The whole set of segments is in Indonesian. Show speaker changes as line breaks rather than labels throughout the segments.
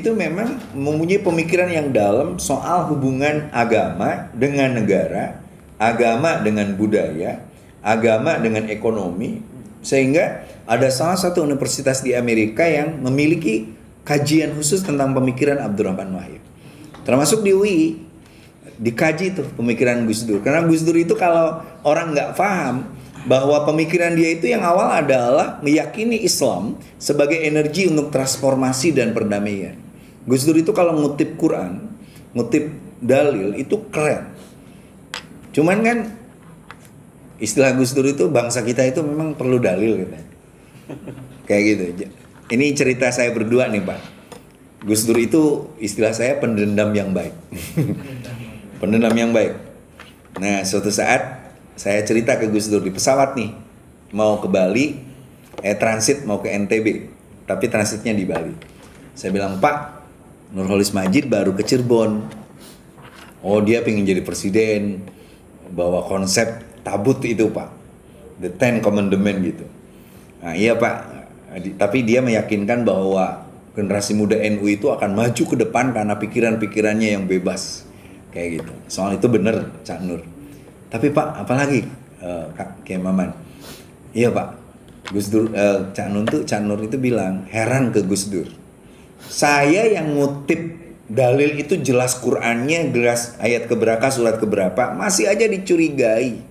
itu memang mempunyai pemikiran yang dalam soal hubungan agama dengan negara, agama dengan budaya, agama dengan ekonomi, sehingga ada salah satu universitas di Amerika yang memiliki kajian khusus tentang pemikiran Abdurrahman Wahid. Termasuk di UI, dikaji tuh pemikiran Gus Dur. Karena Gus Dur itu kalau orang nggak paham bahwa pemikiran dia itu yang awal adalah meyakini Islam sebagai energi untuk transformasi dan perdamaian. Gus Dur itu kalau ngutip Quran, ngutip dalil itu keren. Cuman kan istilah Gus Dur itu bangsa kita itu memang perlu dalil gitu. Kayak gitu. Ini cerita saya berdua nih Pak. Gus Dur itu istilah saya pendendam yang baik. Pendendam yang baik. Nah suatu saat saya cerita ke Gus Dur di pesawat nih. Mau ke Bali, transit mau ke NTB. Tapi transitnya di Bali. Saya bilang, Pak, Nurholis Majid baru ke Cirebon. Oh dia pengen jadi presiden. Bawa konsep tabut itu Pak. The Ten Commandment gitu. Nah iya Pak. Tapi dia meyakinkan bahwa generasi muda NU itu akan maju ke depan karena pikiran-pikirannya yang bebas. Kayak gitu. Soal itu benar Cak Nur. Tapi Pak, apalagi Kak Kiai Maman? Iya Pak. Gus Dur, Cak Nur itu bilang heran ke Gus Dur. Saya yang ngutip dalil itu jelas Qur'annya, jelas ayat keberapa, surat keberapa, masih aja dicurigai.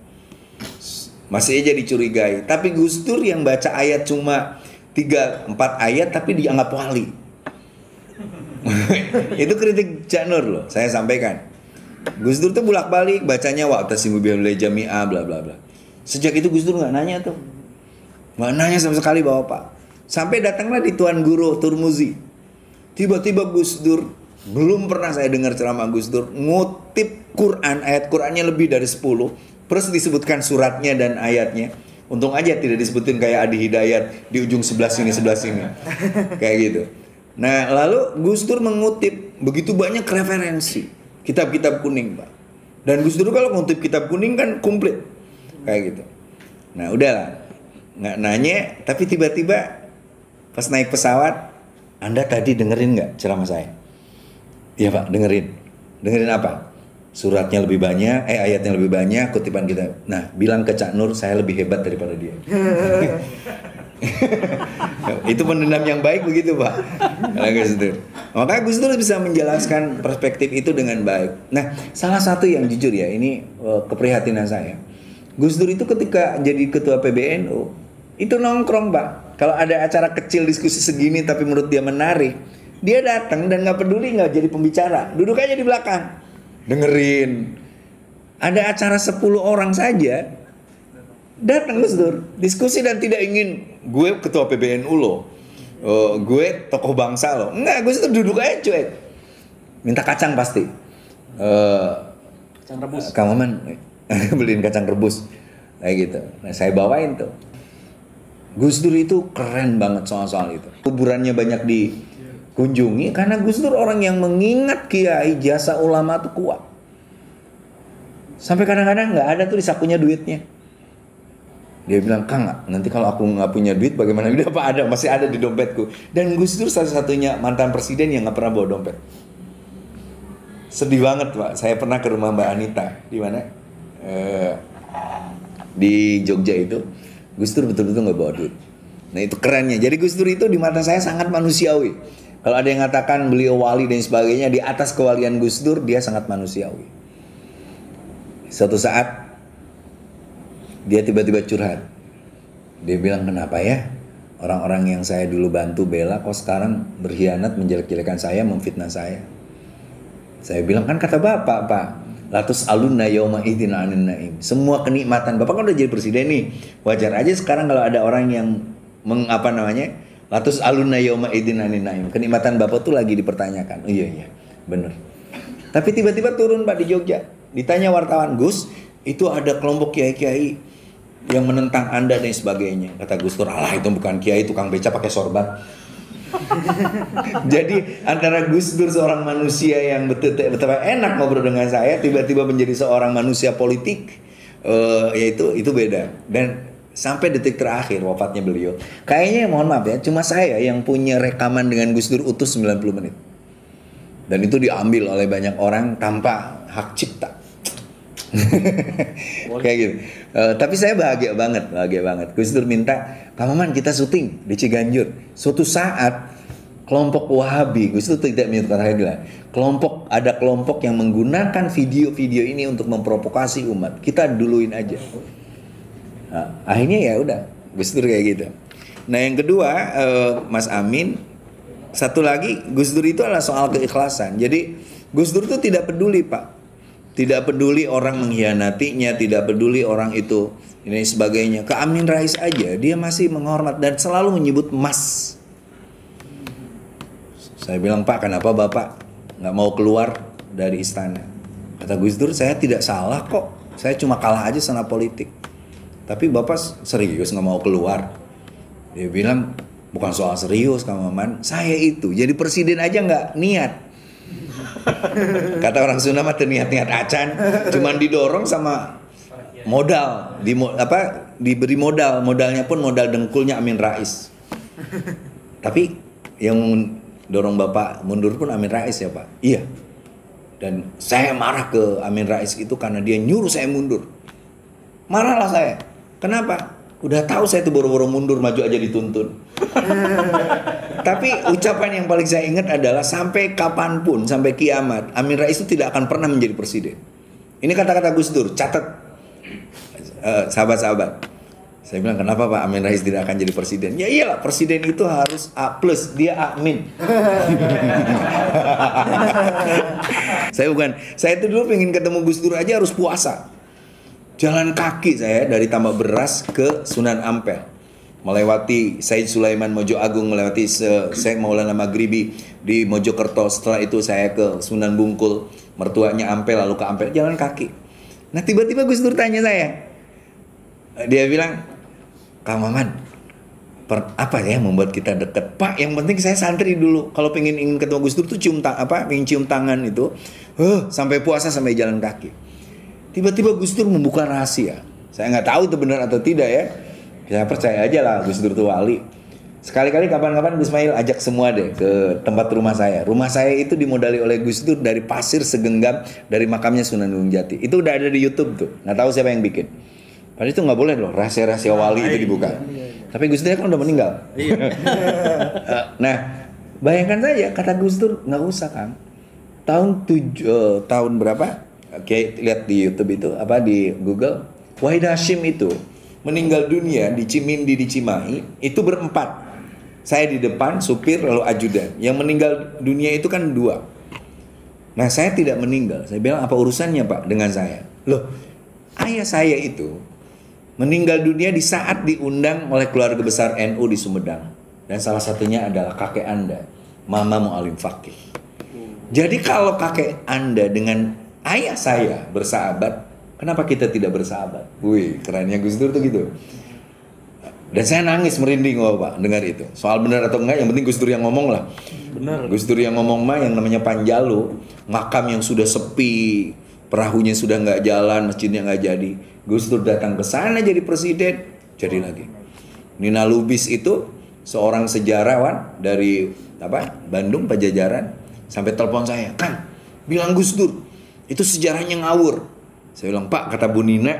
Masih aja dicurigai. Tapi Gus Dur yang baca ayat cuma 3-4 ayat tapi dianggap wali. Itu kritik Cak Nur loh, saya sampaikan. Gus Dur tuh bolak-balik bacanya wa'tasimu bihablillahi jami'a bla bla bla. Sejak itu Gus Dur enggak nanya tuh. Enggak nanya sama sekali Bapak. Sampai datanglah di Tuan Guru Turmuzi. Tiba-tiba Gus Dur, belum pernah saya dengar ceramah Gus Dur ngutip Quran, ayat Qurannya lebih dari 10, terus disebutkan suratnya dan ayatnya. Untung aja tidak disebutin kayak Adi Hidayat di ujung sebelah sini kayak gitu. Nah lalu Gus Dur mengutip begitu banyak referensi kitab-kitab kuning Pak. Dan Gus Dur kalau ngutip kitab kuning kan komplit kayak gitu. Nah udahlah, nggak nanya, tapi tiba-tiba pas naik pesawat, Anda tadi dengerin nggak ceramah saya? Iya Pak, dengerin apa? Suratnya lebih banyak, ayatnya lebih banyak, kutipan kita. Nah, bilang ke Cak Nur, saya lebih hebat daripada dia. Itu pendendam yang baik begitu Pak. Maka Gus Dur bisa menjelaskan perspektif itu dengan baik. Nah, salah satu yang jujur ya, ini keprihatinan saya. Gus Dur itu ketika jadi ketua PBNU, itu nongkrong Pak. Kalau ada acara kecil diskusi segini tapi menurut dia menarik, dia datang dan nggak peduli nggak jadi pembicara, duduk aja di belakang. Dengerin. Ada acara 10 orang saja datang Gus Dur diskusi dan tidak ingin gue ketua PBNU loh, gue tokoh bangsa loh. Enggak, Gus Dur duduk aja cuek. Minta kacang pasti.
Kacang rebus.
Kang Maman beliin kacang rebus kayak gitu. Nah, saya bawain tuh. Gus Dur itu keren banget soal-soal itu. Kuburannya banyak dikunjungi karena Gus Dur orang yang mengingat kiai, jasa ulama tuh kuat. Sampai kadang-kadang nggak ada tuh di sakunya duitnya. Dia bilang, Kang, nanti kalau aku nggak punya duit bagaimana? Dia apa ada? Masih ada di dompetku. Dan Gus Dur satu-satunya mantan presiden yang nggak pernah bawa dompet. Sedih banget Pak. Saya pernah ke rumah Mbak Anita di mana? Di Jogja itu. Gus Dur betul-betul nggak bawa duit. Nah itu kerennya. Jadi Gus Dur itu di mata saya sangat manusiawi. Kalau ada yang mengatakan beliau wali dan sebagainya, di atas kewalian Gus Dur dia sangat manusiawi. Suatu saat dia tiba-tiba curhat. Dia bilang, kenapa ya orang-orang yang saya dulu bantu bela kok sekarang berkhianat, menjelek-jelekan saya, memfitnah saya. Saya bilang, kan kata Bapak Pak, latus alunna yauma idzin anin naim. Semua kenikmatan Bapak kan udah jadi presiden nih. Wajar aja sekarang kalau ada orang yang latus alunna yauma idzin anin naim. Kenikmatan Bapak tuh lagi dipertanyakan. Oh iya, bener. Tapi tiba-tiba turun Pak di Jogja. Ditanya wartawan, Gus, itu ada kelompok kiai-kiai yang menentang Anda dan sebagainya. Kata Gus Dur, alah itu bukan kiai, tukang beca pakai sorban. Jadi antara Gus Dur seorang manusia yang betul-betul enak ngobrol dengan saya, tiba-tiba menjadi seorang manusia politik, yaitu itu beda. Dan sampai detik terakhir wafatnya beliau, kayaknya mohon maaf ya, cuma saya yang punya rekaman dengan Gus Dur utuh 90 menit. Dan itu diambil oleh banyak orang tanpa hak cipta. Kayak gitu. Tapi saya bahagia banget. Gus Dur minta, Pak Maman kita syuting di Ciganjur. Suatu saat kelompok Wahabi, Gus Dur tidak minta ada kelompok yang menggunakan video-video ini untuk memprovokasi umat. Kita duluin aja. Nah, akhirnya ya udah, Gus Dur kayak gitu. Nah yang kedua, Mas Amin, satu lagi, Gus Dur itu adalah soal keikhlasan. Jadi Gus Dur itu tidak peduli Pak. Tidak peduli orang mengkhianatinya, tidak peduli orang itu ini sebagainya. Ke Amin Rais aja dia masih menghormat dan selalu menyebut Mas. Saya bilang, Pak, kenapa Bapak nggak mau keluar dari istana? Kata Gus Dur, saya tidak salah kok. Saya cuma kalah aja sana politik. Tapi Bapak serius nggak mau keluar? Dia bilang, bukan soal serius Kang Maman. Saya itu jadi presiden aja nggak niat. Kata orang Sunda mah niat-niat acan, cuman didorong sama modal, diberi modalnya pun modal dengkulnya Amin Rais. Tapi yang dorong Bapak mundur pun Amin Rais ya Pak. Iya. Dan saya marah ke Amin Rais itu karena dia nyuruh saya mundur. Marahlah saya. Kenapa? Udah tahu saya itu boro-boro mundur, maju aja dituntun. Tapi ucapan yang paling saya ingat adalah sampai kapanpun, sampai kiamat, Amin Rais itu tidak akan pernah menjadi presiden. Ini kata-kata Gus Dur, catat sahabat-sahabat. Saya bilang, kenapa Pak Amin Rais tidak akan jadi presiden? Ya iyalah, presiden itu harus A+, dia Amin. Saya itu dulu pengen ketemu Gus Dur aja harus puasa. Jalan kaki saya dari Tambak Beras ke Sunan Ampel, melewati Said Sulaiman Mojo Agung, melewati Syekh Maulana Maghribi di Mojokerto. Setelah itu saya ke Sunan Bungkul, mertuanya Ampel, lalu ke Ampel, jalan kaki. Nah tiba-tiba Gus Dur tanya saya, dia bilang, Kang Maman, apa ya membuat kita dekat? Pak, yang penting saya santri dulu. Kalau ingin ketemu Gus Dur tuh pengen cium tangan itu, sampai puasa sampai jalan kaki. Tiba-tiba Gus Dur membuka rahasia. Saya nggak tahu itu benar atau tidak ya. Saya percaya aja lah Gus Dur itu wali. Sekali-kali kapan-kapan Gus Mail ajak semua deh ke tempat rumah saya. Rumah saya itu dimodali oleh Gus Dur dari pasir segenggam dari makamnya Sunan Gunung Jati. Itu udah ada di YouTube tuh. Nggak tahu siapa yang bikin. Padahal itu nggak boleh loh, rahasia-rahasia wali itu dibuka. Tapi Gus Dur kan udah meninggal. Nah, bayangkan saja kata Gus Dur, nggak usah Kang. Tahun berapa? Oke, lihat di YouTube itu, di Google, Wahid Hashim itu meninggal dunia di Cimindi di Cimahi, itu berempat. Saya di depan, supir, lalu ajudan. Yang meninggal dunia itu kan 2. Nah, saya tidak meninggal. Saya bilang, apa urusannya Pak dengan saya? Loh, ayah saya itu meninggal dunia di saat diundang oleh keluarga besar NU di Sumedang. Dan salah satunya adalah kakek Anda, Mama Mu'alim Fakih. Jadi kalau kakek Anda dengan ayah saya bersahabat, kenapa kita tidak bersahabat? Wih, kerennya Gus Dur tuh gitu. Dan saya nangis merinding Pak dengar itu. Soal benar atau enggak, yang penting Gus Dur yang ngomong lah. Benar. Gus Dur yang ngomong mah yang namanya Panjalu, makam yang sudah sepi, perahunya sudah nggak jalan, masjidnya nggak jadi. Gus Dur datang ke sana jadi presiden, jadi lagi. Nina Lubis itu seorang sejarawan dari Bandung Pajajaran, sampai telepon saya, Kang, bilang Gus Dur itu sejarahnya ngawur. Saya bilang, Pak, kata Bu Nina,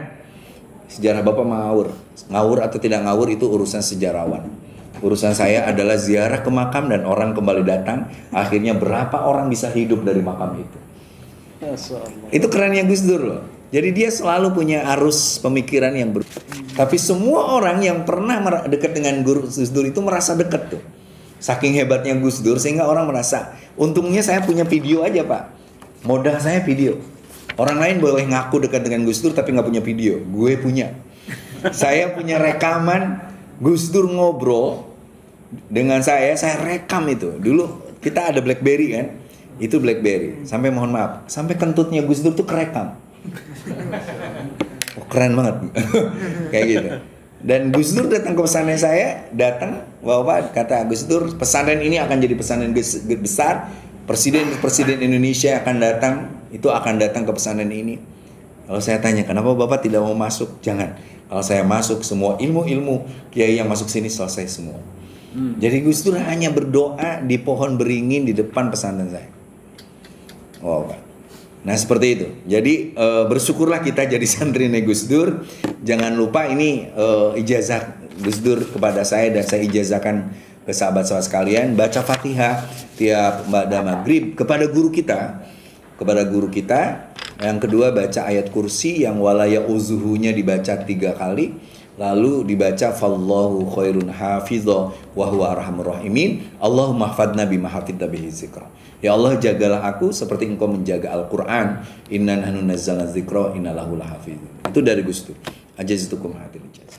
sejarah Bapak ngawur. Ngawur atau tidak ngawur itu urusan sejarawan. Urusan saya adalah ziarah ke makam dan orang kembali datang. Akhirnya berapa orang bisa hidup dari makam itu. Itu kerennya Gus Dur loh. Jadi dia selalu punya arus pemikiran yang Tapi semua orang yang pernah dekat dengan Gus Dur itu merasa dekat tuh. Saking hebatnya Gus Dur sehingga orang merasa. Untungnya saya punya video aja Pak. Modal saya video. Orang lain boleh ngaku dekat dengan Gus Dur tapi nggak punya video. Gue punya. Saya punya rekaman Gus Dur ngobrol dengan saya rekam itu. Dulu kita ada BlackBerry kan. Itu BlackBerry. Sampai mohon maaf, sampai kentutnya Gus Dur tuh kerekam. Oh, keren banget. Kayak gitu. Dan Gus Dur datang ke pesantren saya, Bapak kata Gus Dur, pesantren ini akan jadi pesantren besar. Presiden Indonesia akan datang ke pesantren ini. Kalau saya tanya, kenapa Bapak tidak mau masuk? Jangan. Kalau saya masuk, semua ilmu-ilmu kiai yang masuk sini selesai semua. Jadi Gus Dur hanya berdoa di pohon beringin di depan pesantren saya. Oh, Pak. Nah seperti itu. Jadi bersyukurlah kita jadi santri Gus Dur. Jangan lupa ini ijazah Gus Dur kepada saya dan saya ijazahkan ke sahabat-sahabat sekalian. Baca Fatihah tiap pada maghrib kepada guru kita. Kepada guru kita. Yang kedua baca ayat kursi yang walaya uzuhunya dibaca 3 kali. Lalu dibaca fallahu khairun hafizah wa huwa arhamur rahimin. Allahumma hafadna bima hafidna bihi zikra. Ya Allah jagalah aku seperti engkau menjaga Al-Quran. Inna nahnu nazzalna dzikra inna lahu lahafidz. Itu dari Gus Dur. Ajaztukum hadil ijazah.